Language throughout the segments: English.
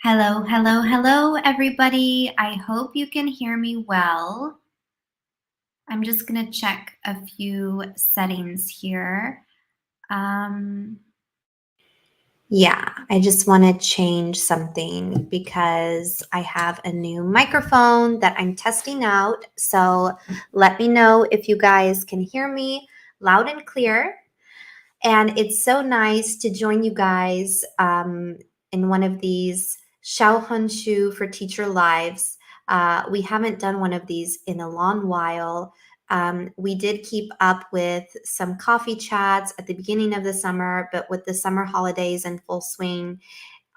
Hello, hello, hello, everybody. I hope you can hear me well. I'm just going to check a few settings here. Yeah, I just want to change something because I have a new microphone that I'm testing out. So let me know if you guys can hear me loud and clear. And it's so nice to join you guys in one of these Xiaohongshu for Teacher Lives. We haven't done one of these in a long while. We did keep up with some coffee chats at the beginning of the summer, but with the summer holidays in full swing,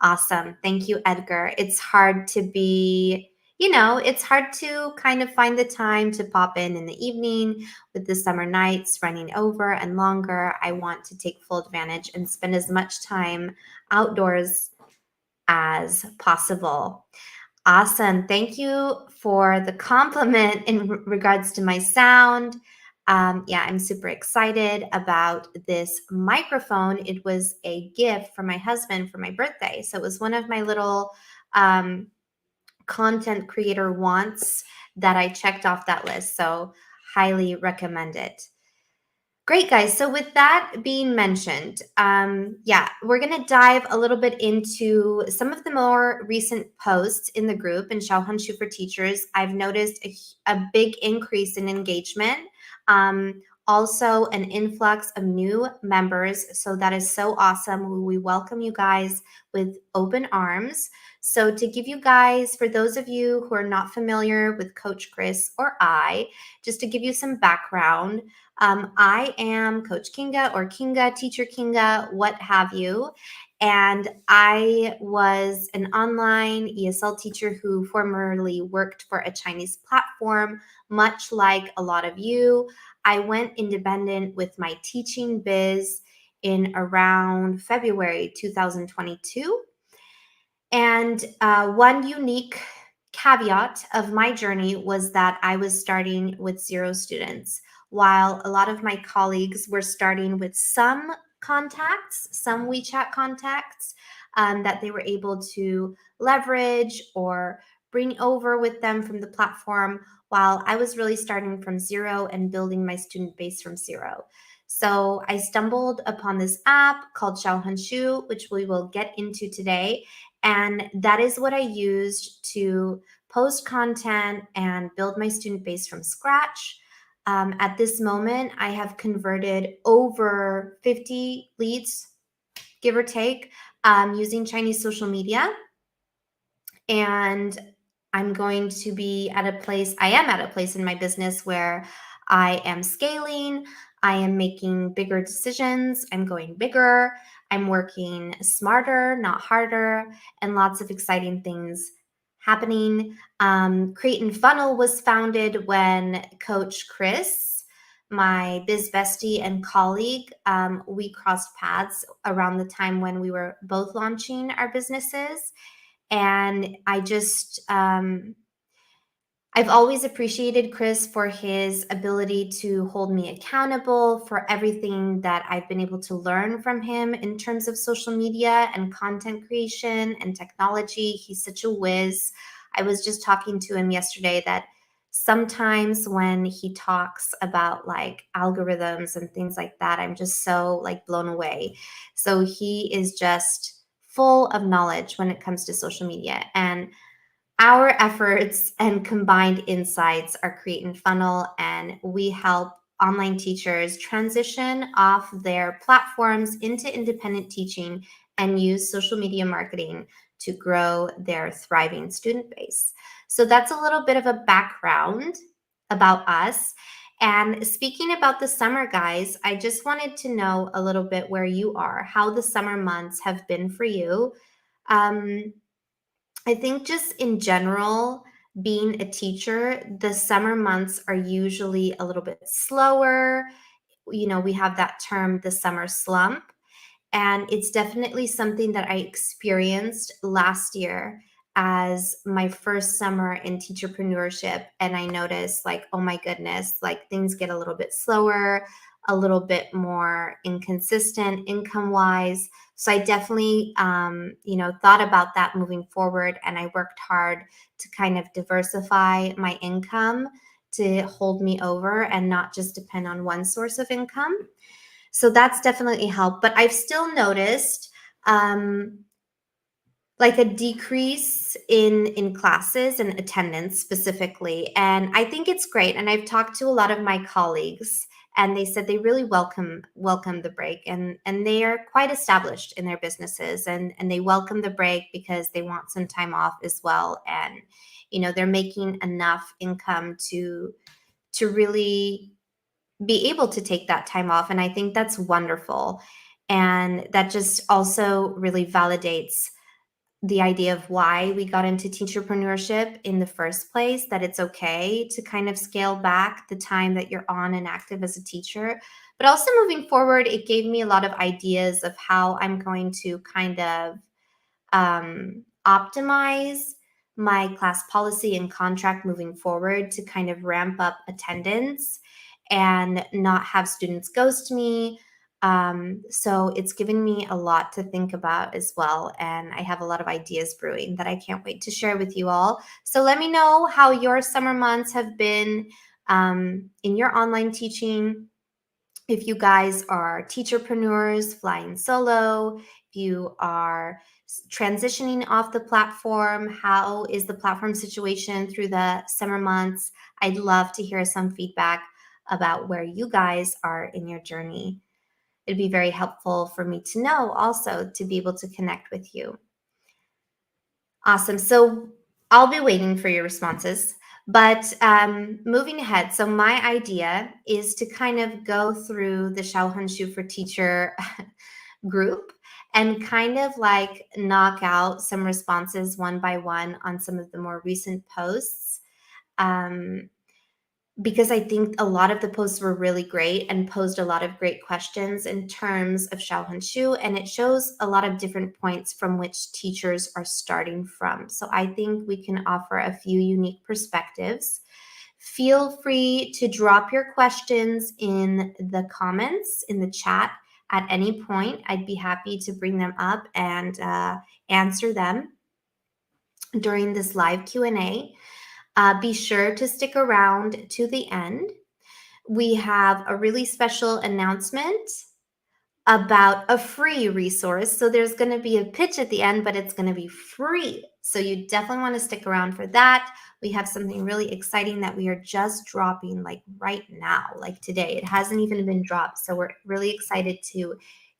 awesome. Thank you, Edgar. It's hard to be, it's hard to kind of find the time to pop in the evening with the summer nights running over and longer. I want to take full advantage and spend as much time outdoors as possible. Awesome. Thank you for the compliment in regards to my sound. Yeah, I'm super excited about this microphone. It was a gift from my husband for my birthday. So it was one of my little content creator wants that I checked off that list. So highly recommend it. Great, guys. So, with that being mentioned, yeah, we're going to dive a little bit into some of the more recent posts in the group in Xiaohongshu for Teachers. I've noticed a big increase in engagement, also an influx of new members. So, that is so awesome. We welcome you guys with open arms. So, to give you guys, for those of you who are not familiar with Coach Chris or I, just to give you some background, I am Coach Kinga or Kinga, Teacher Kinga, what have you. And I was an online ESL teacher who formerly worked for a Chinese platform, much like a lot of you. I went independent with my teaching biz in around February 2022. And one unique caveat of my journey was that I was starting with 0 students, while a lot of my colleagues were starting with some contacts, some WeChat contacts that they were able to leverage or bring over with them from the platform, while I was really starting from 0 and building my student base from 0. So I stumbled upon this app called Xiaohongshu, which we will get into today. And that is what I used to post content and build my student base from scratch. At this moment, I have converted over 50 leads, give or take, using Chinese social media. And I'm going to be at a place, I am at a place in my business where I am scaling, I am making bigger decisions, I'm going bigger, I'm working smarter, not harder, and lots of exciting things happening. Create and Funnel was founded when Coach Chris, my biz bestie and colleague, we crossed paths around the time when we were both launching our businesses. And I've always appreciated Chris for his ability to hold me accountable for everything that I've been able to learn from him in terms of social media and content creation and technology. He's such a whiz. I was just talking to him yesterday that sometimes when he talks about like algorithms and things like that, I'm just so like blown away. So he is just full of knowledge when it comes to social media. And our efforts and combined insights are Create and Funnel, and we help online teachers transition off their platforms into independent teaching and use social media marketing to grow their thriving student base. So that's a little bit of a background about us. And speaking about the summer, guys, I just wanted to know a little bit where you are, how the summer months have been for you. Um, I think just in general, being a teacher, the summer months are usually a little bit slower. You know, we have that term, the summer slump. And it's definitely something that I experienced last year as my first summer in teacherpreneurship. And I noticed, like, oh my goodness, like things get a little bit slower, a little bit more inconsistent income wise. So I definitely, thought about that moving forward. And I worked hard to kind of diversify my income to hold me over and not just depend on one source of income. So that's definitely helped. But I've still noticed um, like a decrease in classes and attendance specifically. And I think it's great. And I've talked to a lot of my colleagues and they said they really welcome the break, and they are quite established in their businesses, and they welcome the break because they want some time off as well. And they're making enough income to really be able to take that time off. And I think that's wonderful. And that just also really validates the idea of why we got into teacherpreneurship in the first place, that it's okay to kind of scale back the time that you're on and active as a teacher. But also moving forward, it gave me a lot of ideas of how I'm going to kind of optimize my class policy and contract moving forward to kind of ramp up attendance and not have students ghost me. So it's given me a lot to think about as well. And I have a lot of ideas brewing that I can't wait to share with you all. So let me know how your summer months have been in your online teaching. If you guys are teacherpreneurs flying solo, if you are transitioning off the platform, how is the platform situation through the summer months? I'd love to hear some feedback about where you guys are in your journey. It'd be very helpful for me to know also to be able to connect with you. Awesome. So I'll be waiting for your responses. But moving ahead, so my idea is to kind of go through the Xiaohongshu for Teacher group and kind of like knock out some responses one by one on some of the more recent posts. Um, because I think a lot of the posts were really great and posed a lot of great questions in terms of Xiaohongshu, and it shows a lot of different points from which teachers are starting from. So I think we can offer a few unique perspectives. Feel free to drop your questions in the comments in the chat at any point. I'd be happy to bring them up and answer them during this live Q&A. Be sure to stick around to the end. We have a really special announcement about a free resource. So there's going to be a pitch at the end, but it's going to be free. So you definitely want to stick around for that. We have something really exciting that we are just dropping like right now, like today. It hasn't even been dropped. So we're really excited to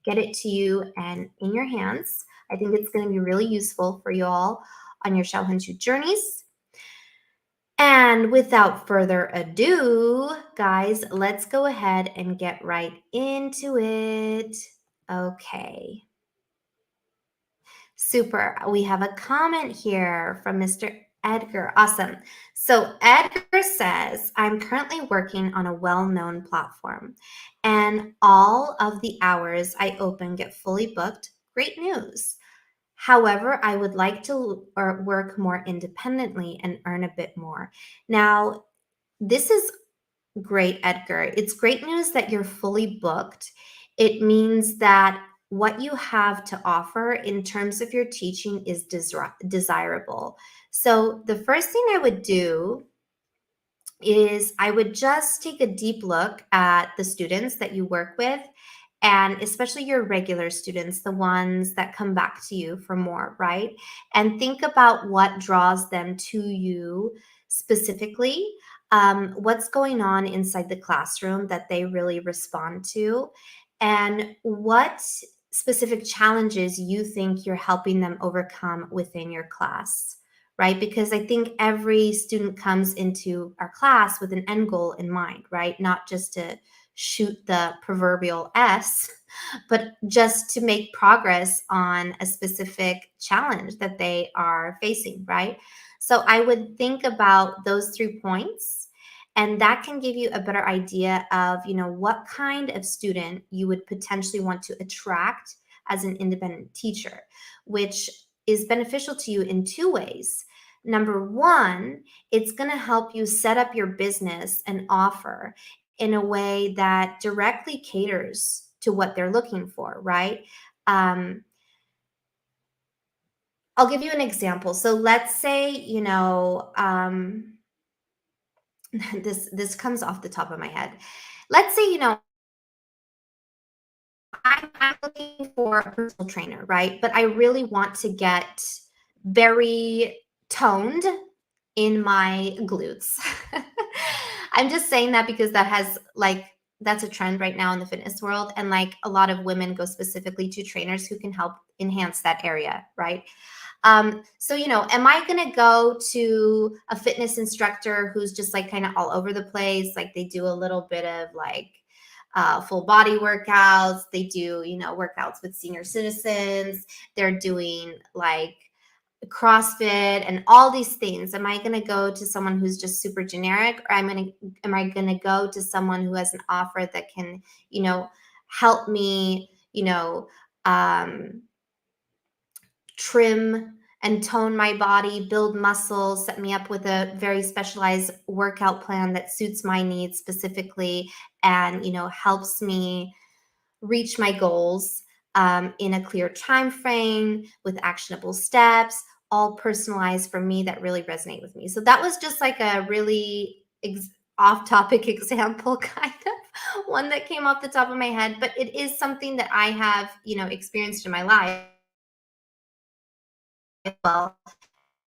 get it to you and in your hands. I think it's going to be really useful for you all on your Xiaohongshu journeys. And without further ado, guys, let's go ahead and get right into it. Okay. Super. We have a comment here from Mr. Edgar. Awesome. So Edgar says, I'm currently working on a well-known platform and all of the hours I open get fully booked. Great news. However, I would like to work more independently and earn a bit more. Now, this is great, Edgar. It's great news that you're fully booked. It means that what you have to offer in terms of your teaching is desirable. So, the first thing I would do is I would just take a deep look at the students that you work with, and especially your regular students, the ones that come back to you for more, right? And think about what draws them to you specifically. What's going on inside the classroom that they really respond to, and what specific challenges you think you're helping them overcome within your class, right? Because I think every student comes into our class with an end goal in mind, right? Not just to shoot the proverbial S, but just to make progress on a specific challenge that they are facing, right? So I would think about those 3 points, and that can give you a better idea of, what kind of student you would potentially want to attract as an independent teacher, which is beneficial to you in 2 ways. Number one, it's going to help you set up your business and offer in a way that directly caters to what they're looking for, right? I'll give you an example. So let's say, this comes off the top of my head. Let's say, I'm looking for a personal trainer, right? But I really want to get very toned in my glutes. I'm just saying that because that's a trend right now in the fitness world. And like a lot of women go specifically to trainers who can help enhance that area, right? So, am I going to go to a fitness instructor who's just like kind of all over the place? Like they do a little bit of like full body workouts. They do, workouts with senior citizens. They're doing like CrossFit and all these things. Am I going to go to someone who's just super generic, or am I going to go to someone who has an offer that can, help me, trim and tone my body, build muscle, set me up with a very specialized workout plan that suits my needs specifically, and helps me reach my goals in a clear time frame with actionable steps, all personalized for me that really resonate with me. So that was just like a really off topic example, kind of one that came off the top of my head, but it is something that I have, experienced in my life as well.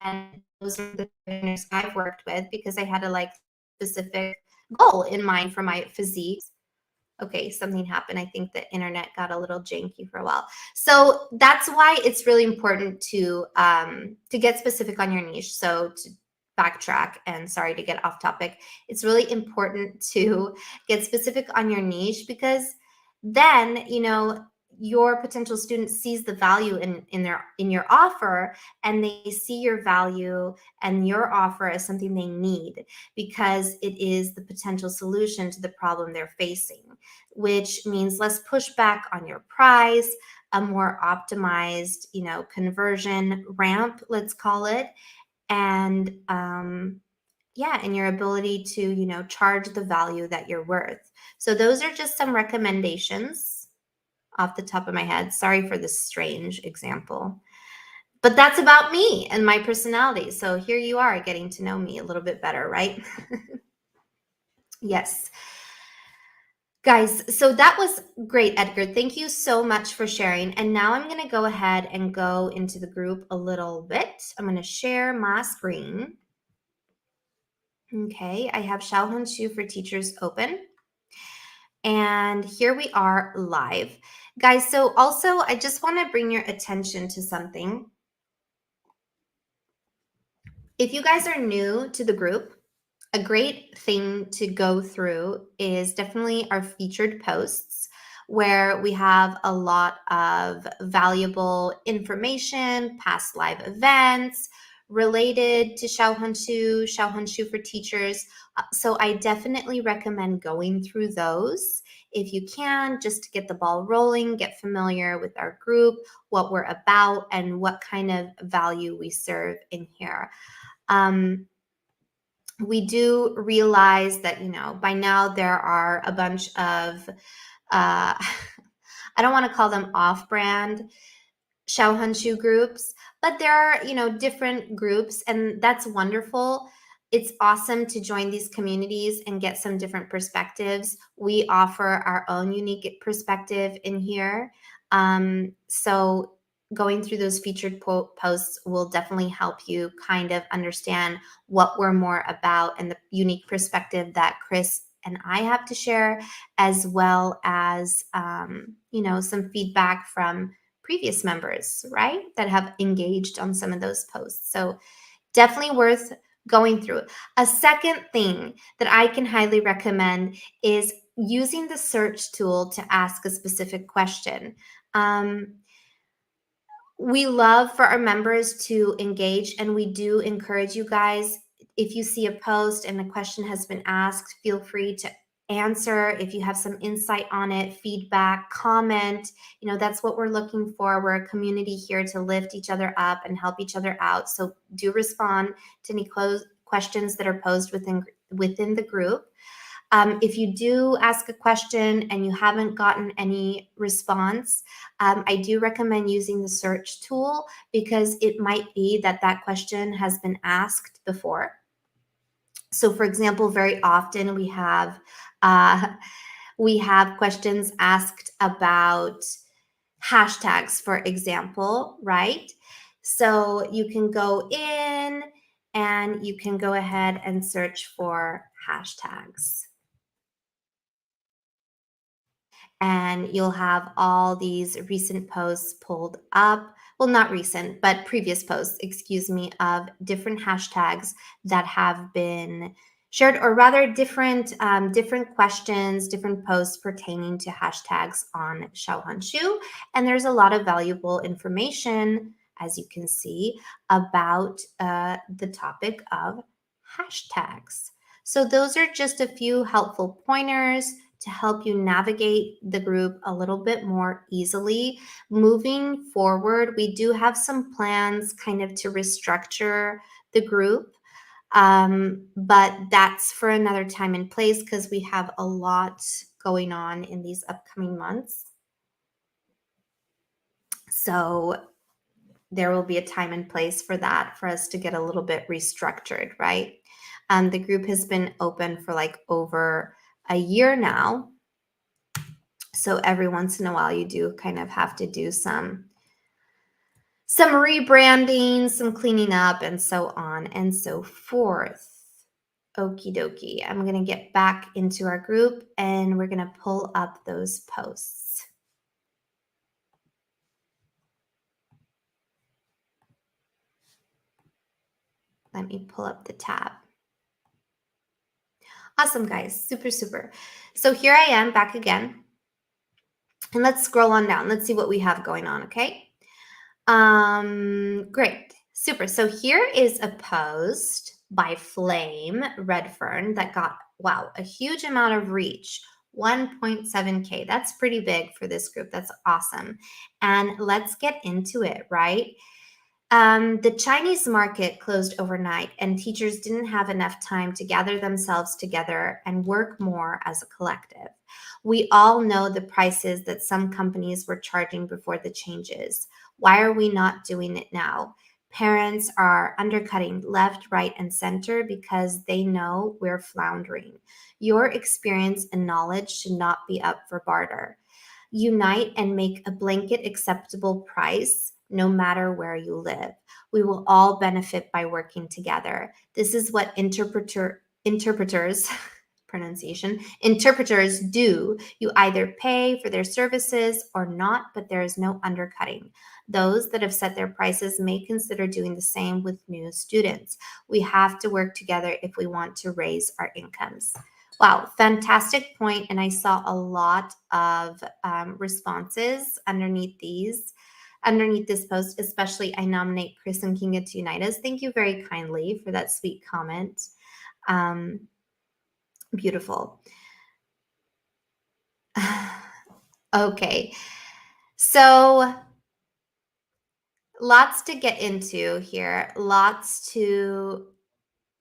And those are the trainers I've worked with because I had a like specific goal in mind for my physique. Okay, something happened. I think the internet got a little janky for a while. So that's why it's really important to get specific on your niche. So to backtrack and sorry to get off topic, it's really important to get specific on your niche because then your potential student sees the value in your offer, and they see your value and your offer as something they need because it is the potential solution to the problem they're facing, which means less pushback on your price, a more optimized, conversion ramp, let's call it, and yeah, and your ability to, charge the value that you're worth. So those are just some recommendations off the top of my head. Sorry for this strange example. But that's about me and my personality. So here you are getting to know me a little bit better, right? Yes. Guys, so that was great, Edgar. Thank you so much for sharing. And now I'm going to go ahead and go into the group a little bit. I'm going to share my screen. Okay, I have Xiaohongshu for Teachers open. And here we are live. Guys, so also I just want to bring your attention to something. If you guys are new to the group, a great thing to go through is definitely our featured posts, where we have a lot of valuable information, past live events related to Xiaohongshu for Teachers. So I definitely recommend going through those if you can, just to get the ball rolling, get familiar with our group, what we're about, and what kind of value we serve in here. We do realize that, by now there are a bunch of, I don't want to call them off-brand Xiaohongshu groups, but there are, different groups, and that's wonderful. It's awesome to join these communities and get some different perspectives. We offer our own unique perspective in here. So going through those featured posts will definitely help you kind of understand what we're more about and the unique perspective that Chris and I have to share, as well as, some feedback from previous members, right, that have engaged on some of those posts. So definitely worth going through. A second thing that I can highly recommend is using the search tool to ask a specific question. We love for our members to engage, and we do encourage you guys, if you see a post and a question has been asked, feel free to answer. If you have some insight on it, feedback, comment, that's what we're looking for. We're a community here to lift each other up and help each other out. So do respond to any questions that are posed within the group. If you do ask a question and you haven't gotten any response, I do recommend using the search tool, because it might be that that question has been asked before. So for example, very often we have questions asked about hashtags, for example, right? So you can go in and you can go ahead and search for hashtags. And you'll have all these recent posts pulled up. Well, not recent, but previous posts, excuse me, of different hashtags that have been shared, or rather different questions, different posts pertaining to hashtags on Xiaohongshu. And there's a lot of valuable information, as you can see, about the topic of hashtags. So those are just a few helpful pointers to help you navigate the group a little bit more easily. Moving forward, we do have some plans kind of to restructure the group, but that's for another time and place, because we have a lot going on in these upcoming months. So there will be a time and place for that, for us to get a little bit restructured, right? The group has been open for like over a year now. So every once in a while, you do kind of have to do some rebranding, some cleaning up, and so on and so forth. Okie dokie. I'm going to get back into our group and we're going to pull up those posts. Let me pull up the tab. Awesome, guys. Super, super. So here I am back again. And let's scroll on down. Let's see what we have going on, okay? Great. Super. So here is a post by Flame Redfern that got, wow, a huge amount of reach. 1.7K. That's pretty big for this group. That's awesome. And let's get into it, right? The Chinese market closed overnight, and teachers didn't have enough time to gather themselves together and work more as a collective. We all know the prices that some companies were charging before the changes. Why are we not doing it now? Parents are undercutting left, right, and center because they know we're floundering. Your experience and knowledge should not be up for barter. Unite and make a blanket acceptable price no matter where you live. We will all benefit by working together. This is what interpreters pronunciation interpreters do. You either pay for their services or not, but there is no undercutting. Those that have set their prices may consider doing the same with new students. We have to work together if we want to raise our incomes. Wow, fantastic point. And I saw a lot of responses underneath this post, especially I nominate Chris and Kinga to unite us. Thank you very kindly for that sweet comment. Beautiful. Okay, so lots to get into here, lots to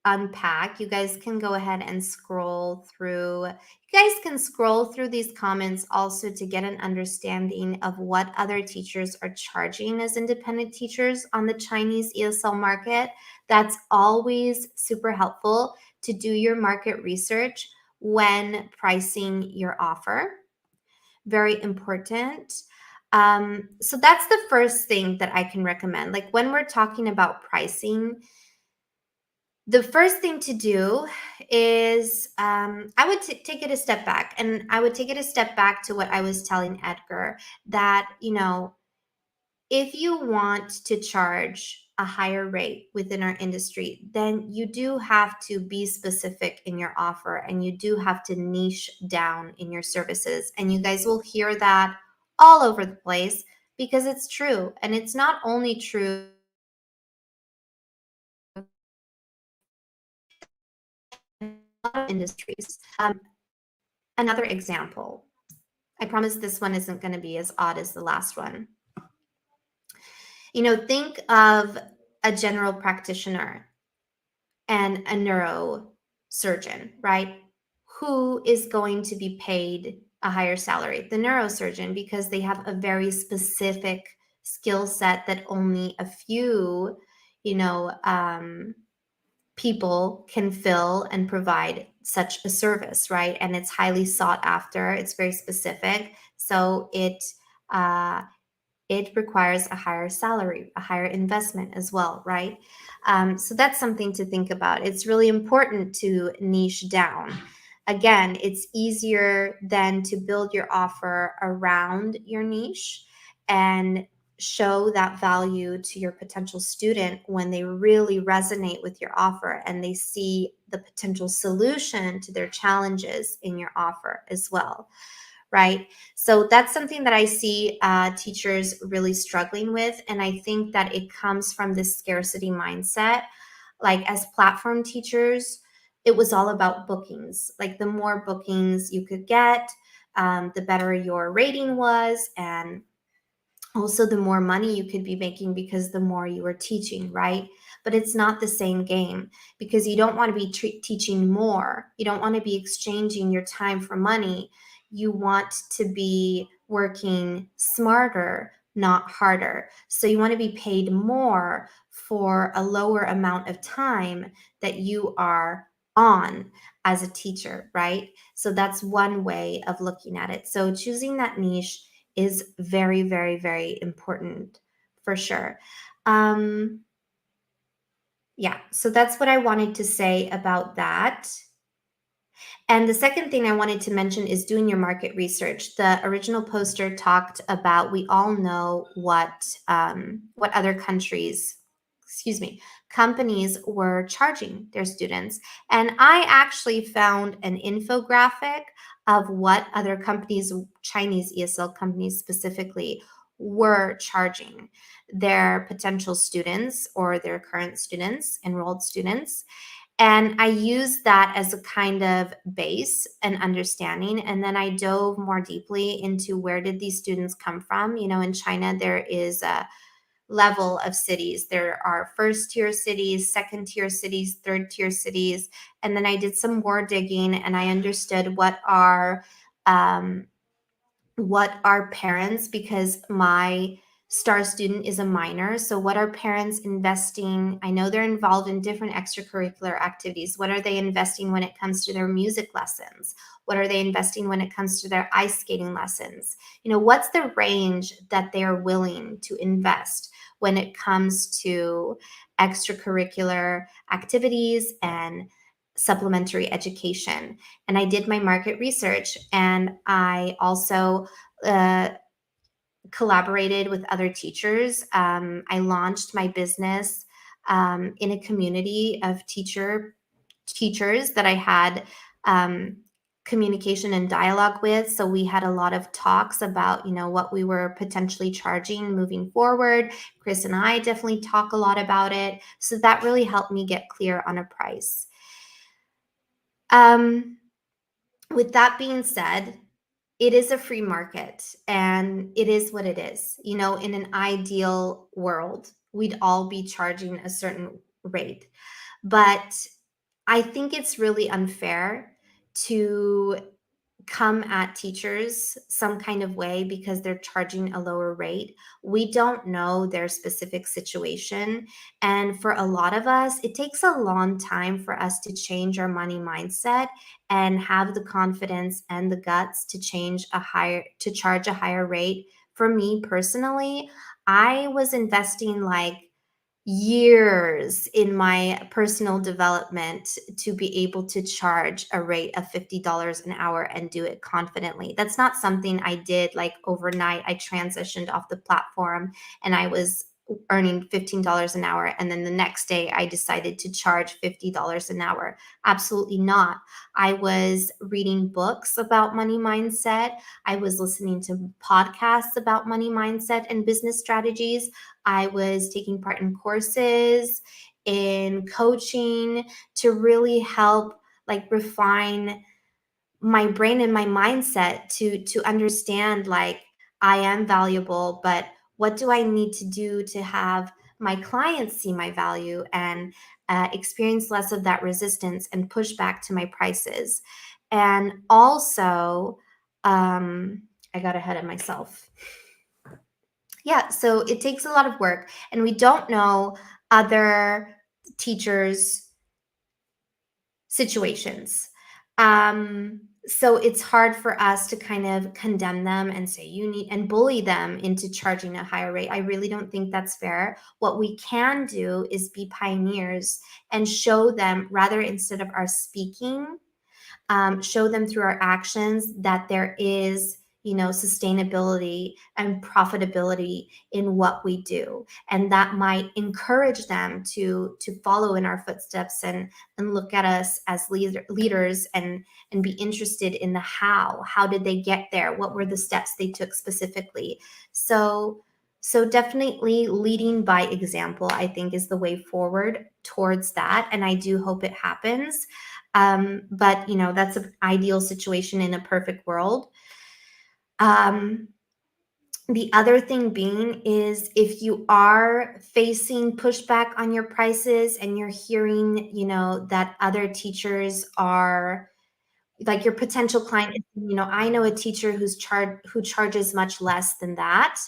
unpack. You guys can go ahead and scroll through. You guys can scroll through these comments also to get an understanding of what other teachers are charging as independent teachers on the Chinese ESL market. That's always super helpful to do your market research when pricing your offer. Very important. So that's the first thing that I can recommend. Like when we're talking about pricing, the first thing to do is I would take it a step back, and I would take it a step back to what I was telling Edgar, that, if you want to charge a higher rate within our industry, then you do have to be specific in your offer, and you do have to niche down in your services. And you guys will hear that all over the place because it's true. And it's not only true in a lot of industries. Another example, I promise this one isn't going to be as odd as the last one. Think of a general practitioner and a neurosurgeon, right? Who is going to be paid a higher salary? The neurosurgeon, because they have a very specific skill set that only a few, people can fill and provide such a service, right? And it's highly sought after. It's very specific, so it requires a higher salary, a higher investment as well, right? So that's something to think about. It's really important to niche down. Again, it's easier than to build your offer around your niche and show that value to your potential student when they really resonate with your offer and they see the potential solution to their challenges in your offer as well, right? So that's something that I see teachers really struggling with. And I think that it comes from this scarcity mindset. Like as platform teachers, it was all about bookings. Like the more bookings you could get, the better your rating was. And also the more money you could be making because the more you were teaching, right? But it's not the same game because you don't want to be teaching more. You don't want to be exchanging your time for money. You want to be working smarter, not harder. So you want to be paid more for a lower amount of time that you are on as a teacher, right? So that's one way of looking at it. So choosing that niche is very, very, very important for sure. Um, yeah, so that's what I wanted to say about that. And the second thing I wanted to mention is doing your market research. The original poster talked about, we all know what other countries, excuse me, companies were charging their students. And I actually found an infographic of what other companies, Chinese ESL companies specifically, were charging their potential students or their current students, enrolled students. And I used that as a kind of base and understanding. And then I dove more deeply into where did these students come from. You know, in China, there is a level of cities. There are first tier cities, second tier cities, third tier cities. And then I did some more digging and I understood um, what are parents, because my star student is a minor, so what are parents investing? I know they're involved in different extracurricular activities. What are they investing when it comes to their music lessons? What are they investing when it comes to their ice skating lessons? You know, what's the range that they are willing to invest when it comes to extracurricular activities and supplementary education? And I did my market research, and I also uh, collaborated with other teachers. I launched my business in a community of teachers that I had um, communication and dialogue with. So we had a lot of talks about, you know, what we were potentially charging moving forward. Chris and I definitely talk a lot about it. So that really helped me get clear on a price. Um, with that being said, it is a free market and it is what it is. You know, in an ideal world, we'd all be charging a certain rate. But I think it's really unfair to come at teachers some kind of way because they're charging a lower rate. We don't know their specific situation. And for a lot of us, it takes a long time for us to change our money mindset and have the confidence and the guts to charge a higher rate. For me personally, I was investing like years in my personal development to be able to charge a rate of $50 an hour and do it confidently. That's not something I did like overnight. I transitioned off the platform and I was earning $15 an hour. And then the next day I decided to charge $50 an hour. Absolutely not. I was reading books about money mindset. I was listening to podcasts about money mindset and business strategies. I was taking part in courses, in coaching to really help like refine my brain and my mindset to understand like I am valuable, but what do I need to do to have my clients see my value and experience less of that resistance and push back to my prices. And also, I got ahead of myself. Yeah, so it takes a lot of work, and we don't know other teachers' situations. So it's hard for us to kind of condemn them and say you need and bully them into charging a higher rate. I really don't think that's fair. What we can do is be pioneers and show them, rather instead of our speaking, show them through our actions that there is, you know, sustainability and profitability in what we do, and that might encourage them to follow in our footsteps and look at us as leaders and be interested in the how did they get there, what were the steps they took specifically. So definitely leading by example, I think, is the way forward towards that, and I do hope it happens. But you know, that's an ideal situation in a perfect world. Um, the other thing being is if you are facing pushback on your prices and you're hearing, you know, that other teachers are like your potential client, you know, I know a teacher who charges much less than that,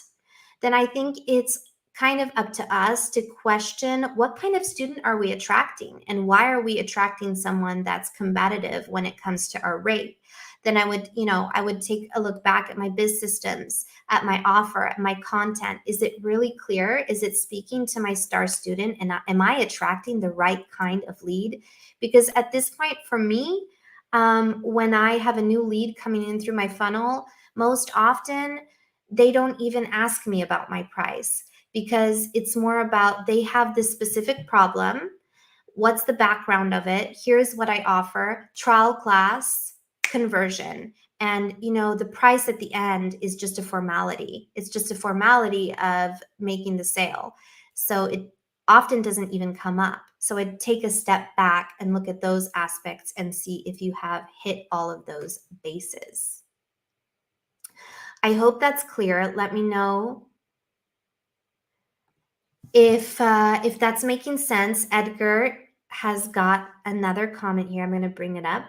then I think it's kind of up to us to question what kind of student are we attracting and why are we attracting someone that's combative when it comes to our rate. Then I would take a look back at my biz systems, at my offer, at my content. Is it really clear? Is it speaking to my star student? And am I attracting the right kind of lead? Because at this point for me, when I have a new lead coming in through my funnel, most often they don't even ask me about my price, because it's more about they have this specific problem. What's the background of it? Here's what I offer: trial class, conversion. And the price at the end is just a formality. It's just a formality of making the sale. So it often doesn't even come up. So I'd take a step back and look at those aspects and see if you have hit all of those bases. I hope that's clear. Let me know if that's making sense. Edgar has got another comment here. I'm going to bring it up.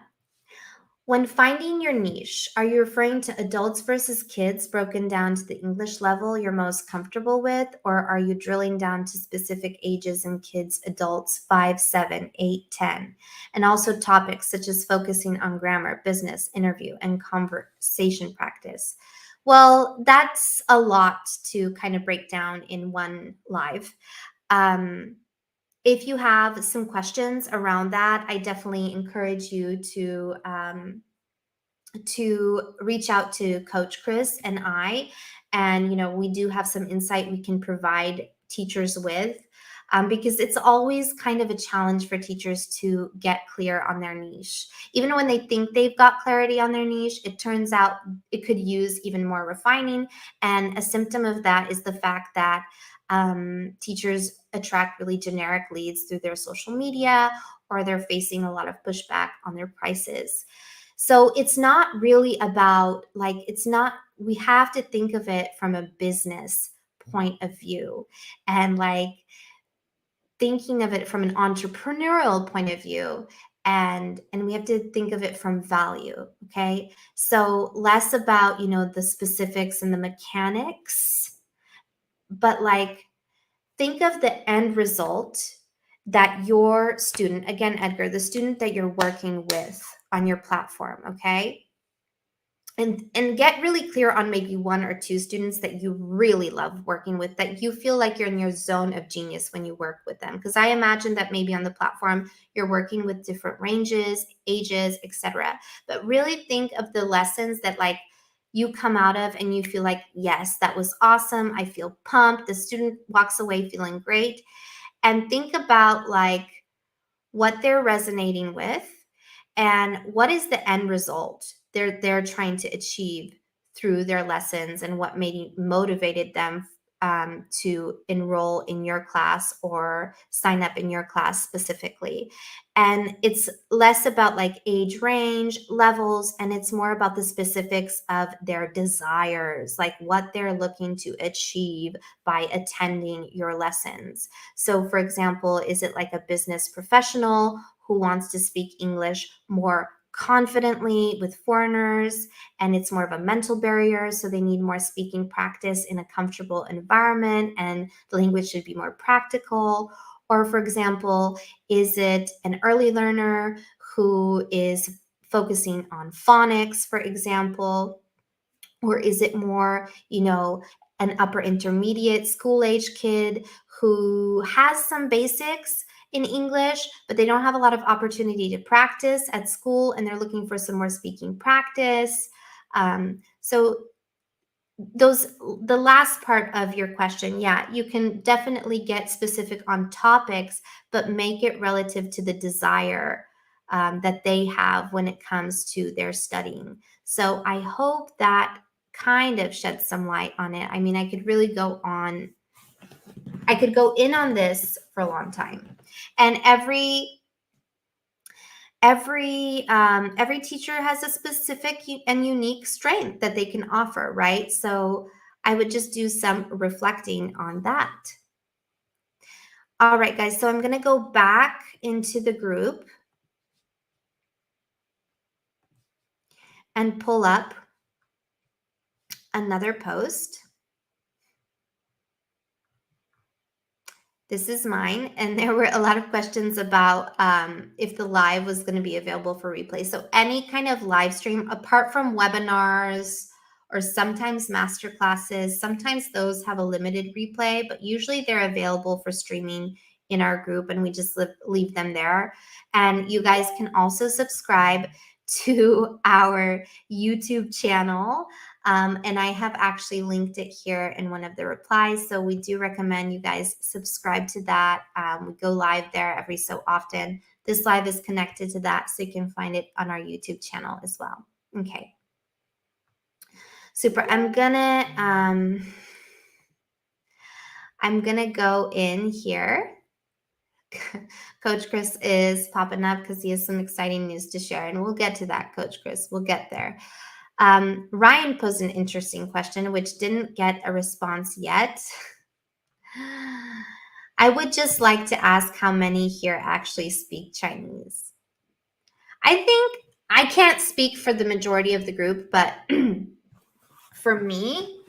When finding your niche, are you referring to adults versus kids broken down to the English level you're most comfortable with, or are you drilling down to specific ages in kids, adults 5, 7, 8, 10, and also topics such as focusing on grammar, business, interview, and conversation practice? Well, that's a lot to kind of break down in one live. If you have some questions around that, I definitely encourage you to reach out to Coach Chris and I. And, we do have some insight we can provide teachers with, because it's always kind of a challenge for teachers to get clear on their niche. Even when they think they've got clarity on their niche, it turns out it could use even more refining. And a symptom of that is the fact that teachers attract really generic leads through their social media, or they're facing a lot of pushback on their prices. So it's not really about we have to think of it from a business point of view, and thinking of it from an entrepreneurial point of view, and we have to think of it from value. Okay. So less about, the specifics and the mechanics, but think of the end result that your student, again, Edgar, the student that you're working with on your platform, okay? And get really clear on maybe one or two students that you really love working with, that you feel like you're in your zone of genius when you work with them. Because I imagine that maybe on the platform, you're working with different ranges, ages, etc. But really think of the lessons that you come out of and you feel like, yes, that was awesome. I feel pumped. The student walks away feeling great. And think about what they're resonating with and what is the end result they're trying to achieve through their lessons, and what maybe motivated them to enroll in your class or sign up in your class specifically. And it's less about age range, levels, and it's more about the specifics of their desires, like what they're looking to achieve by attending your lessons. So for example, is it like a business professional who wants to speak English more confidently with foreigners, and it's more of a mental barrier, so they need more speaking practice in a comfortable environment, and the language should be more practical? Or for example, is it an early learner who is focusing on phonics, for example? Or is it more, an upper intermediate school age kid who has some basics in English, but they don't have a lot of opportunity to practice at school, and they're looking for some more speaking practice? So the last part of your question, yeah, you can definitely get specific on topics, but make it relative to the desire that they have when it comes to their studying. So I hope that kind of sheds some light on it. I mean, I could really go on. I could go in on this for a long time, and every teacher has a specific and unique strength that they can offer, right? So I would just do some reflecting on that. All right, guys, so I'm going to go back into the group and pull up another post. This is mine. And there were a lot of questions about if the live was going to be available for replay. So any kind of live stream, apart from webinars or sometimes master classes, sometimes those have a limited replay, but usually they're available for streaming in our group, and we just leave them there. And you guys can also subscribe to our YouTube channel. And I have actually linked it here in one of the replies. So we do recommend you guys subscribe to that. We go live there every so often. This live is connected to that, so you can find it on our YouTube channel as well. Okay. Super. I'm gonna go in here. Coach Chris is popping up because he has some exciting news to share, and we'll get to that, Coach Chris. We'll get there. Ryan posed an interesting question, which didn't get a response yet. I would just like to ask how many here actually speak Chinese. I think I can't speak for the majority of the group, but for me,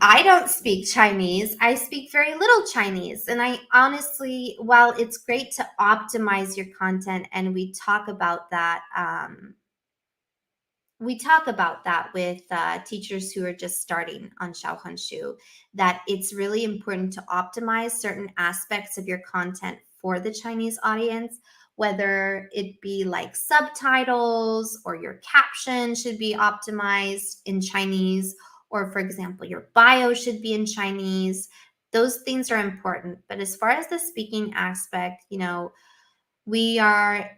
I don't speak Chinese. I speak very little Chinese. And I honestly, while it's great to optimize your content, and we talk about that, with teachers who are just starting on Xiaohongshu, that it's really important to optimize certain aspects of your content for the Chinese audience, whether it be like subtitles or your caption should be optimized in Chinese, or for example, your bio should be in Chinese. Those things are important. But as far as the speaking aspect, we are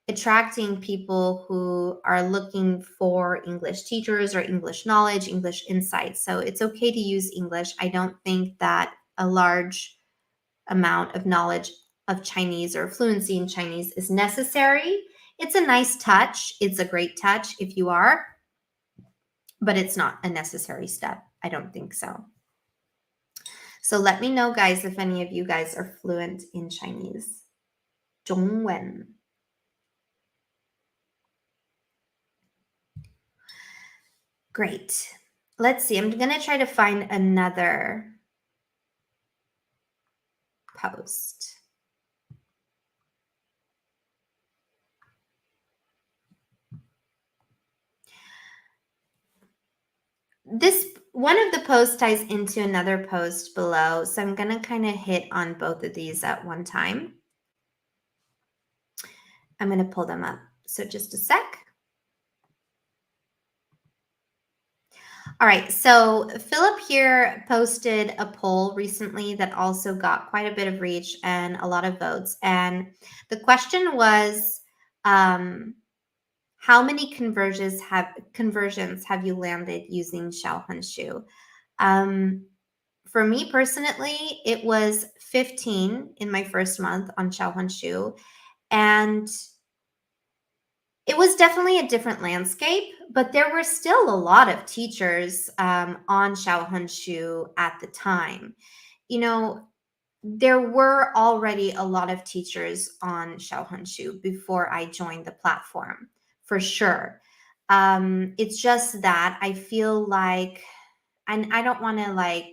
attracting people who are looking for English teachers or English knowledge, English insights. So it's okay to use English. I don't think that a large amount of knowledge of Chinese or fluency in Chinese is necessary. It's a nice touch. It's a great touch if you are, but it's not a necessary step. I don't think so. So let me know, guys, if any of you guys are fluent in Chinese. 中文. Great. Let's see. I'm going to try to find another post. This one of the posts ties into another post below, so I'm going to kind of hit on both of these at one time. I'm going to pull them up. So just a sec. All right, so Philip here posted a poll recently that also got quite a bit of reach and a lot of votes. And the question was, how many conversions have you landed using Xiaohongshu? For me personally, it was 15 in my first month on Xiaohongshu, and it was definitely a different landscape, but there were still a lot of teachers on Xiaohongshu at the time. There were already a lot of teachers on Xiaohongshu before I joined the platform, for sure. It's just that I feel like, and I don't want to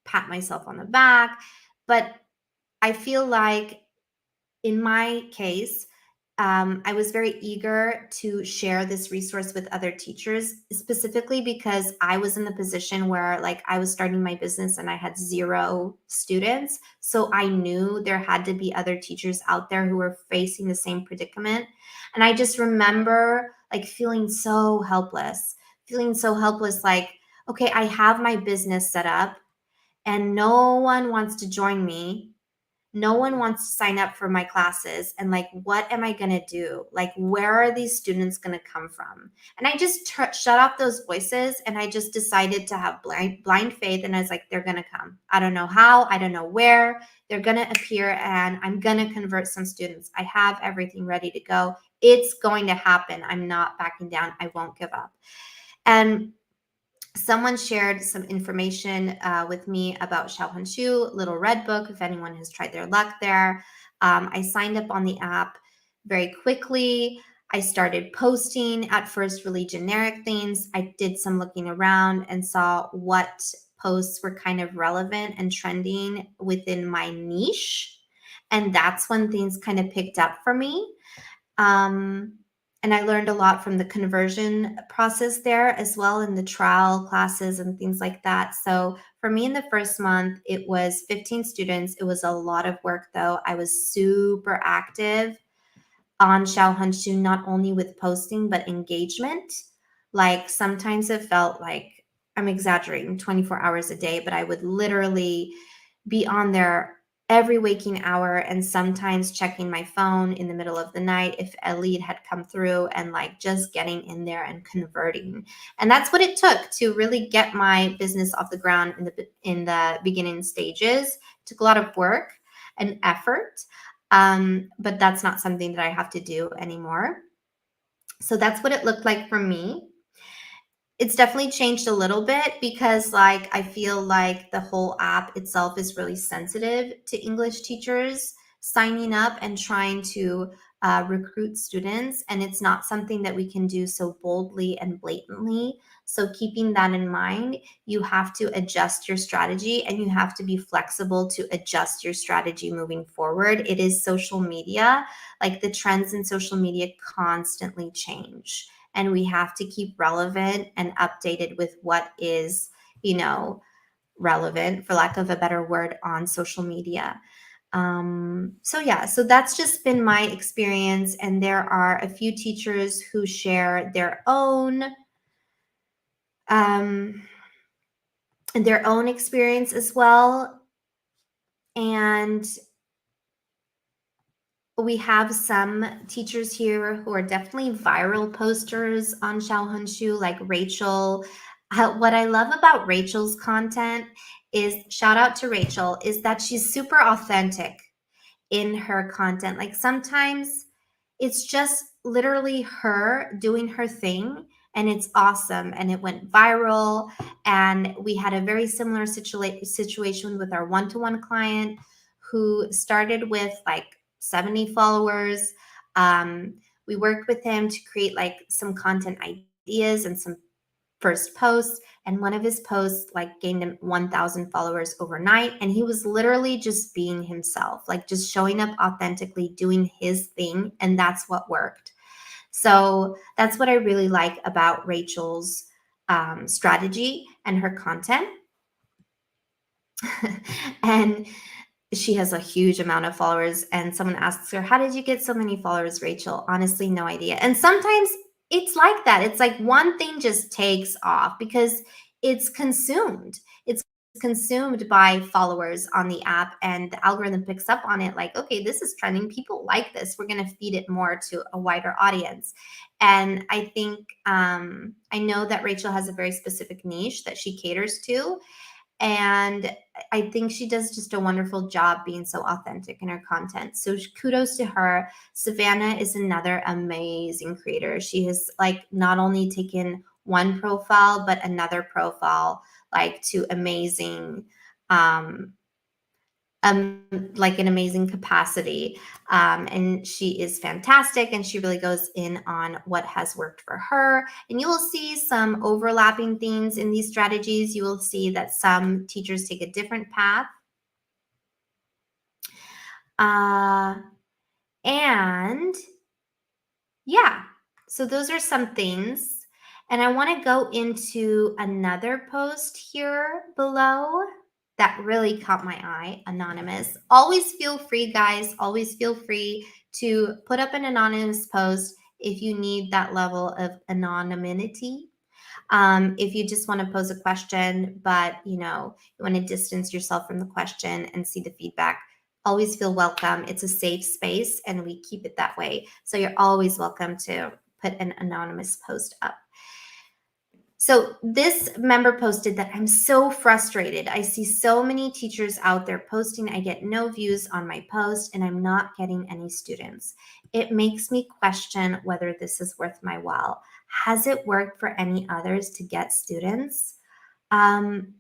pat myself on the back, but I feel like in my case, I was very eager to share this resource with other teachers, specifically because I was in the position where I was starting my business and I had 0 students. So I knew there had to be other teachers out there who were facing the same predicament. And I just remember feeling so helpless, okay, I have my business set up and no one wants to join me. No one wants to sign up for my classes. And what am I going to do? Where are these students going to come from? And I just shut off those voices, and I just decided to have blind faith. And I was like, they're going to come. I don't know how, I don't know where. They're going to appear, and I'm going to convert some students. I have everything ready to go. It's going to happen. I'm not backing down. I won't give up. And someone shared some information with me about Xiaohongshu, Little Red Book, if anyone has tried their luck there. I signed up on the app very quickly. I started posting at first really generic things. I did some looking around and saw what posts were kind of relevant and trending within my niche. And that's when things kind of picked up for me. And I learned a lot from the conversion process there as well, in the trial classes and things like that. So for me in the first month, it was 15 students. It was a lot of work though. I was super active on Xiaohongshu, not only with posting, but engagement. Like sometimes it felt like, I'm exaggerating, 24 hours a day, but I would literally be on there every waking hour, and sometimes checking my phone in the middle of the night if a lead had come through, and like just getting in there and converting. And that's what it took to really get my business off the ground in the beginning stages. It took a lot of work and effort. But that's not something that I have to do anymore. So that's what it looked like for me. It's definitely changed a little bit because like I feel like the whole app itself is really sensitive to English teachers signing up and trying to recruit students, and it's not something that we can do so boldly and blatantly. So keeping that in mind, you have to adjust your strategy, and you have to be flexible to adjust your strategy moving forward. It is social media. Like the trends in social media constantly change, and we have to keep relevant and updated with what is, relevant, for lack of a better word, on social media. So yeah, so that's just been my experience, and there are a few teachers who share um, their own experience as well. And we have some teachers here who are definitely viral posters on Xiaohongshu, like Rachel. What I love about Rachel's content is, shout out to Rachel, is that she's super authentic in her content. Like sometimes it's just literally her doing her thing, and it's awesome, and it went viral. And we had a very similar situation with our one-to-one client who started with like 70 followers. We worked with him to create like some content ideas and some first posts, and one of his posts like gained him 1,000 followers overnight, and he was literally just being himself, like just showing up authentically, doing his thing, and that's what worked. So that's what I really like about Rachel's strategy and her content. And she has a huge amount of followers, and someone asks her, how did you get so many followers, Rachel? Honestly, no idea. And sometimes it's like that. It's like one thing just takes off because it's consumed by followers on the app, and the algorithm picks up on it like, okay, this is trending, people like this, we're going to feed it more to a wider audience. And I think I know that Rachel has a very specific niche that she caters to, and I think she does just a wonderful job being so authentic in her content. So kudos to her. Savannah is another amazing creator. She has like not only taken one profile, but another profile like to amazing, um, like an amazing capacity. And she is fantastic, and she really goes in on what has worked for her. And you will see some overlapping themes in these strategies. You will see that some teachers take a different path. And yeah, so those are some things. And I want to go into another post here below that really caught my eye, anonymous. Always feel free, guys, always feel free to put up an anonymous post if you need that level of anonymity. If you just want to pose a question, but you want to distance yourself from the question and see the feedback, always feel welcome. It's a safe space, and we keep it that way. So you're always welcome to put an anonymous post up. So this member posted that I'm so frustrated. I see so many teachers out there posting. I get no views on my post, and I'm not getting any students. It makes me question whether this is worth my while. Has it worked for any others to get students? And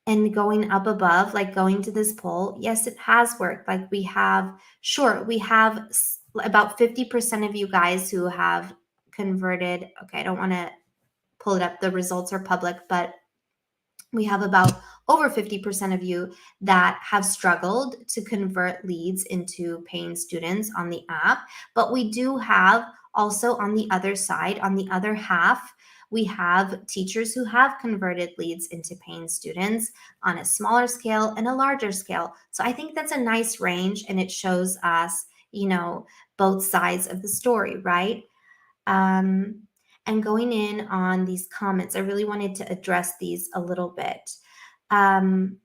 going up above, like going to this poll, yes, it has worked. Like we have about 50% of you guys who have converted. Okay, I don't want to pull it up. The results are public, but We have about over 50% of you that have struggled to convert leads into paying students on the app. But we do have also on the other side, on the other half, we have teachers who have converted leads into paying students on a smaller scale and a larger scale. So I think that's a nice range, and it shows us, both sides of the story, right? Um, and going in on these comments, I really wanted to address these a little bit. Um,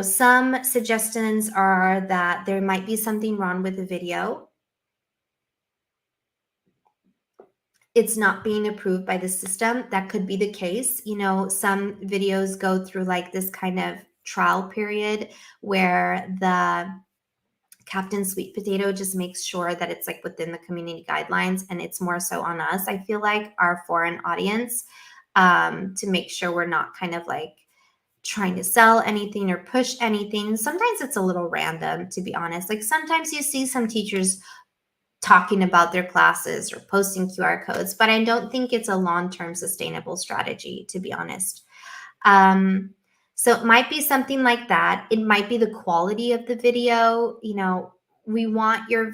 some suggestions are that there might be something wrong with the video. It's not being approved by the system. That could be the case. Some videos go through like this kind of trial period where the Captain Sweet Potato just makes sure that it's like within the community guidelines, and it's more so on us, I feel like, our foreign audience, to make sure we're not kind of like trying to sell anything or push anything. Sometimes it's a little random, to be honest. Like sometimes you see some teachers talking about their classes or posting QR codes, but I don't think it's a long-term sustainable strategy, to be honest. So it might be something like that. It might be the quality of the video. We want your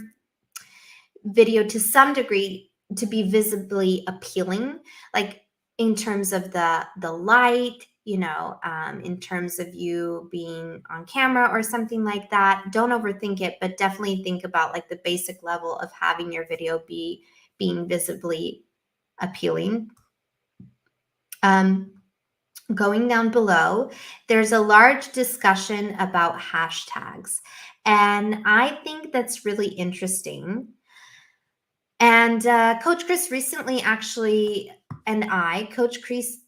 video to some degree to be visibly appealing, like in terms of the light, in terms of you being on camera or something like that. Don't overthink it, but definitely think about like the basic level of having your video being visibly appealing. Going down below, there's a large discussion about hashtags. And I think that's really interesting. And Coach Chris recently actually, and I, Coach Chris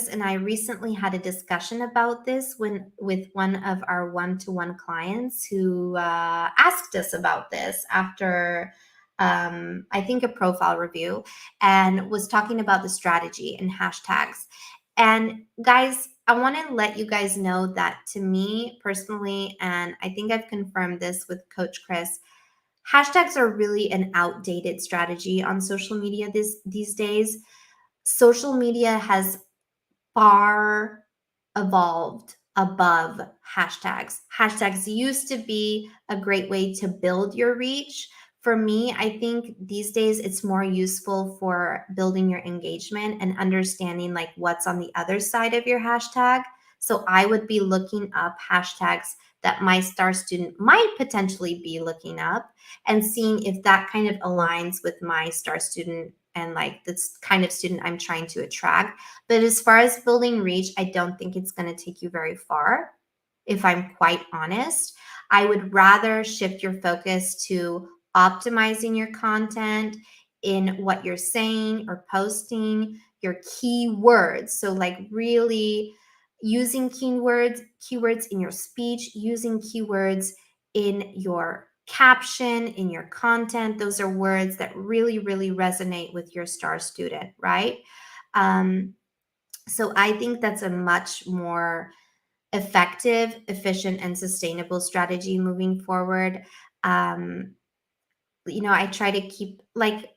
and I recently had a discussion about this with one of our one-to-one clients who asked us about this after, I think, a profile review, and was talking about the strategy and hashtags. And guys, I want to let you guys know that to me personally, and I think I've confirmed this with Coach Chris, hashtags are really an outdated strategy on social media these days. Social media has far evolved above hashtags. Hashtags used to be a great way to build your reach. For me, I think these days it's more useful for building your engagement and understanding like what's on the other side of your hashtag. So I would be looking up hashtags that my star student might potentially be looking up and seeing if that kind of aligns with my star student and like this kind of student I'm trying to attract. But as far as building reach, I don't think it's going to take you very far, if I'm quite honest. I would rather shift your focus to optimizing your content in what you're saying or posting, your keywords. So, like, really using keywords in your speech, using keywords in your caption, in your content. Those are words that really, really resonate with your star student, right? So I think that's a much more effective, efficient, and sustainable strategy moving forward. I try to keep like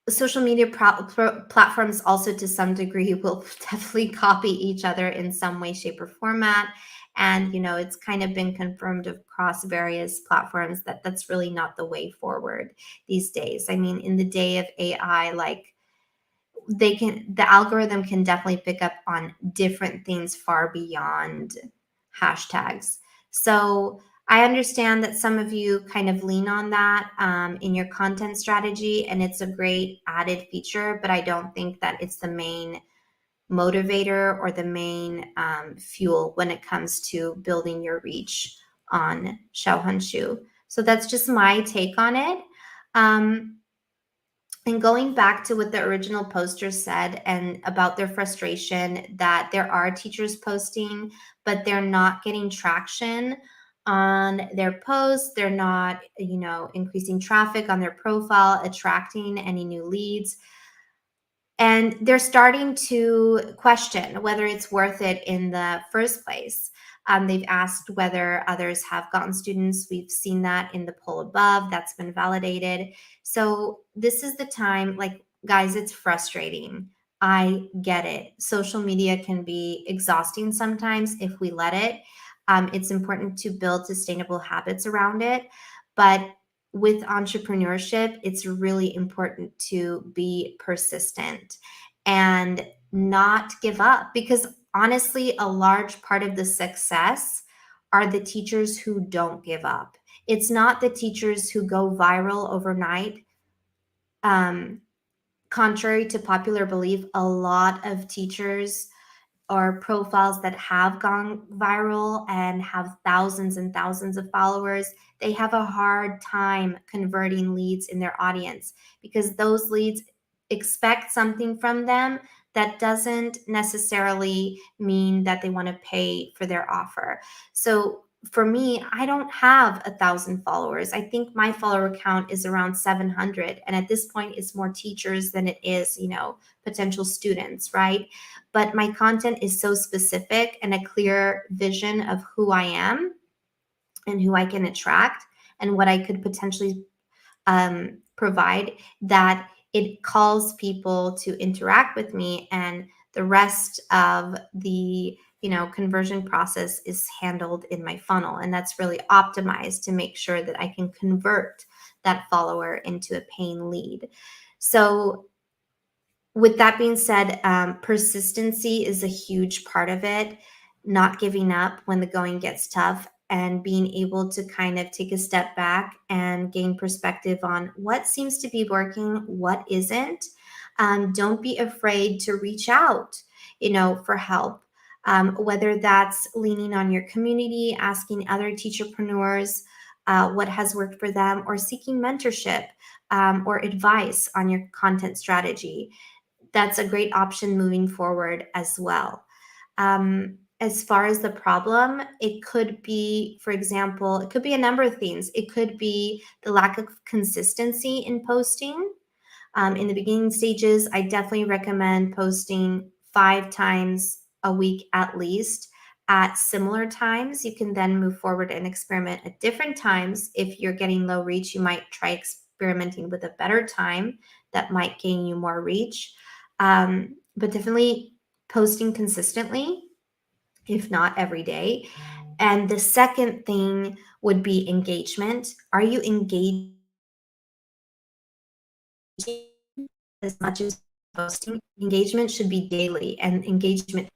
social media platforms also to some degree will definitely copy each other in some way, shape, or format. And it's kind of been confirmed across various platforms that that's really not the way forward these days. I mean, in the day of AI, like the algorithm can definitely pick up on different things far beyond hashtags. So I understand that some of you kind of lean on that in your content strategy, and it's a great added feature, but I don't think that it's the main motivator or the main fuel when it comes to building your reach on Xiaohongshu. So that's just my take on it. And going back to what the original posters said and about their frustration that there are teachers posting, but they're not getting traction on their posts. They're not, increasing traffic on their profile, attracting any new leads. And they're starting to question whether it's worth it in the first place. They've asked whether others have gotten students. We've seen that in the poll above. That's been validated. So this is the time, like, guys, it's frustrating. I get it. Social media can be exhausting sometimes if we let it. It's important to build sustainable habits around it. But with entrepreneurship, it's really important to be persistent and not give up, because honestly, a large part of the success are the teachers who don't give up. It's not the teachers who go viral overnight. Um, Contrary to popular belief, a lot of teachers or profiles that have gone viral and have thousands and thousands of followers, they have a hard time converting leads in their audience, because those leads expect something from them that doesn't necessarily mean that they want to pay for their offer. So for me, I don't have 1,000 followers. I think my follower count is around 700. And at this point, it's more teachers than it is, potential students, right? But my content is so specific and a clear vision of who I am and who I can attract and what I could potentially provide, that it calls people to interact with me, and the rest of the conversion process is handled in my funnel, and that's really optimized to make sure that I can convert that follower into a paying lead. So with that being said, persistency is a huge part of it, not giving up when the going gets tough, and being able to kind of take a step back and gain perspective on what seems to be working, what isn't. Don't be afraid to reach out, for help. Whether that's leaning on your community, asking other teacherpreneurs what has worked for them, or seeking mentorship or advice on your content strategy. That's a great option moving forward as well. As far as the problem, it could be, for example, it could be a number of things. It could be the lack of consistency in posting. In the beginning stages, I definitely recommend posting 5 times a week at least at similar times. You can then move forward and experiment at different times. If you're getting low reach, you might try experimenting with a better time that might gain you more reach. But definitely posting consistently, if not every day. And the second thing would be engagement. Are you engaged as much as posting? Engagement should be daily, and engagement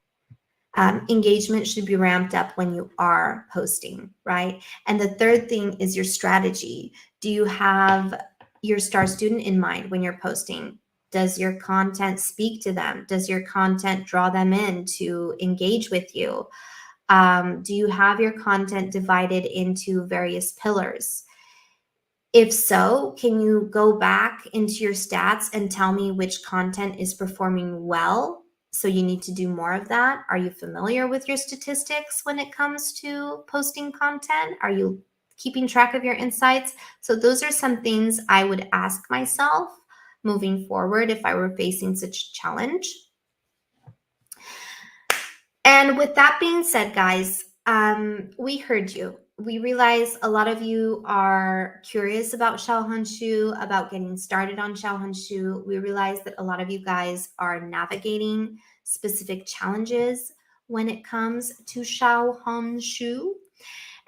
should be ramped up when you are posting, right? And the third thing is your strategy. Do you have your star student in mind when you're posting? Does your content speak to them? Does your content draw them in to engage with you? Do you have your content divided into various pillars? If so, can you go back into your stats and tell me which content is performing well? So you need to do more of that. Are you familiar with your statistics when it comes to posting content? Are you keeping track of your insights? So those are some things I would ask myself moving forward if I were facing such a challenge. And with that being said, guys, we heard you. We realize a lot of you are curious about Xiaohongshu, about getting started on Xiaohongshu. We realize that a lot of you guys are navigating specific challenges when it comes to Xiaohongshu.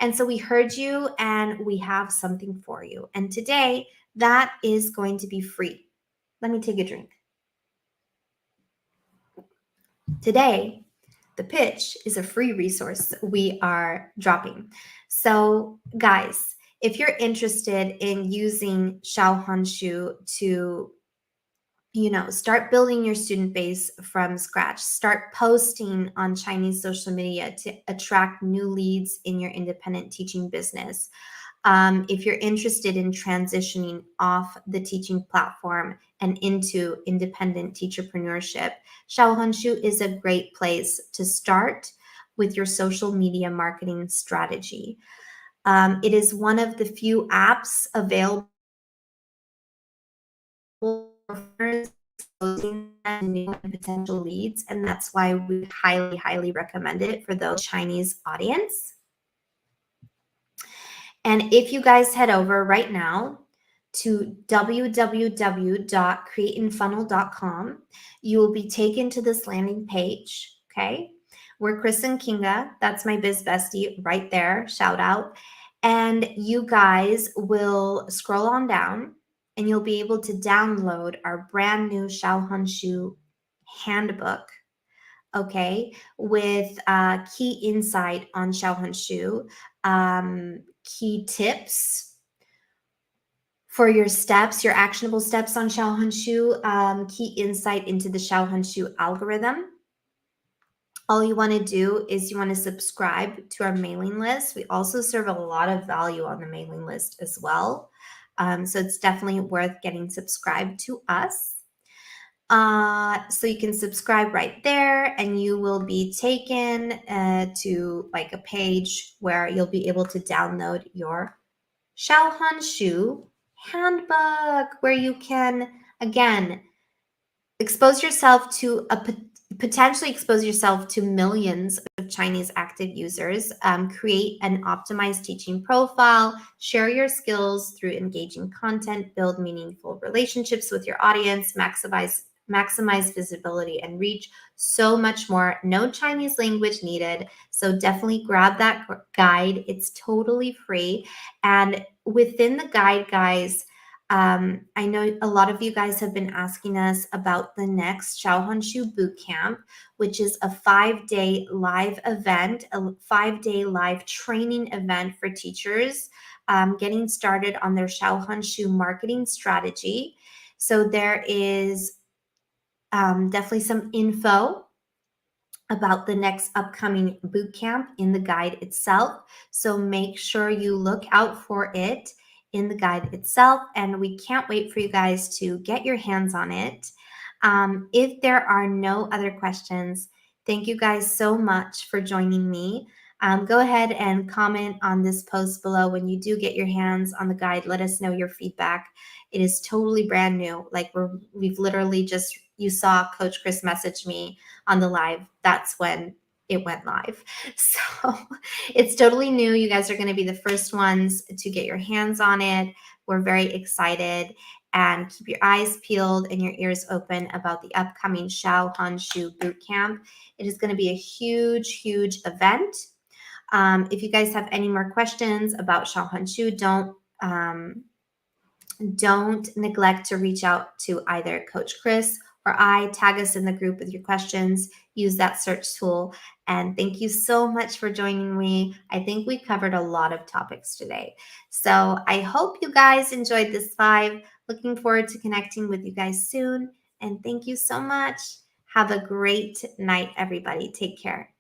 And so we heard you, and we have something for you. And today, that is going to be free. Let me take a drink. Today, the pitch is a free resource we are dropping. So, guys, if you're interested in using Xiaohongshu to start building your student base from scratch, start posting on Chinese social media to attract new leads in your independent teaching business. If you're interested in transitioning off the teaching platform and into independent teacherpreneurship, Xiaohongshu is a great place to start with your social media marketing strategy. It is one of the few apps available for exposing new and potential leads, and that's why we highly, highly recommend it for those Chinese audience. And if you guys head over right now to www.createinfunnel.com. You will be taken to this landing page, okay? We're Chris and Kinga. That's my biz bestie right there. Shout out. And you guys will scroll on down and you'll be able to download our brand new Xiaohongshu handbook, okay, with key insight on Xiaohongshu, key tips for your steps, your actionable steps on Xiaohongshu, key insight into the Xiaohongshu algorithm. All you want to do is you want to subscribe to our mailing list. We also serve a lot of value on the mailing list as well. So it's definitely worth getting subscribed to us. So you can subscribe right there and you will be taken to like a page where you'll be able to download your Xiaohongshu handbook, where you can, again, expose yourself to potentially expose yourself to millions of Chinese active users, create an optimized teaching profile, share your skills through engaging content, build meaningful relationships with your audience, maximize visibility and reach, so much more. No Chinese language needed. So definitely grab that guide. It's totally free. And within the guide, guys, I know a lot of you guys have been asking us about the next Xiaohongshu Bootcamp, which is a 5-day live event, a 5-day live training event for teachers getting started on their Xiaohongshu marketing strategy. So there is definitely some info about the next upcoming bootcamp in the guide itself. So make sure you look out for it in the guide itself. And we can't wait for you guys to get your hands on it. If there are no other questions, thank you guys so much for joining me. Go ahead and comment on this post below when you do get your hands on the guide. Let us know your feedback. It is totally brand new. Like we've literally just, you saw Coach Chris message me on the live. That's when it went live. So it's totally new. You guys are going to be the first ones to get your hands on it. We're very excited, and keep your eyes peeled and your ears open about the upcoming Xiaohongshu Bootcamp. It is going to be a huge, huge event. If you guys have any more questions about Xiaohongshu, don't neglect to reach out to either Coach Chris or I. Tag us in the group with your questions. Use that search tool. And thank you so much for joining me. I think we covered a lot of topics today. So I hope you guys enjoyed this live. Looking forward to connecting with you guys soon. And thank you so much. Have a great night, everybody. Take care.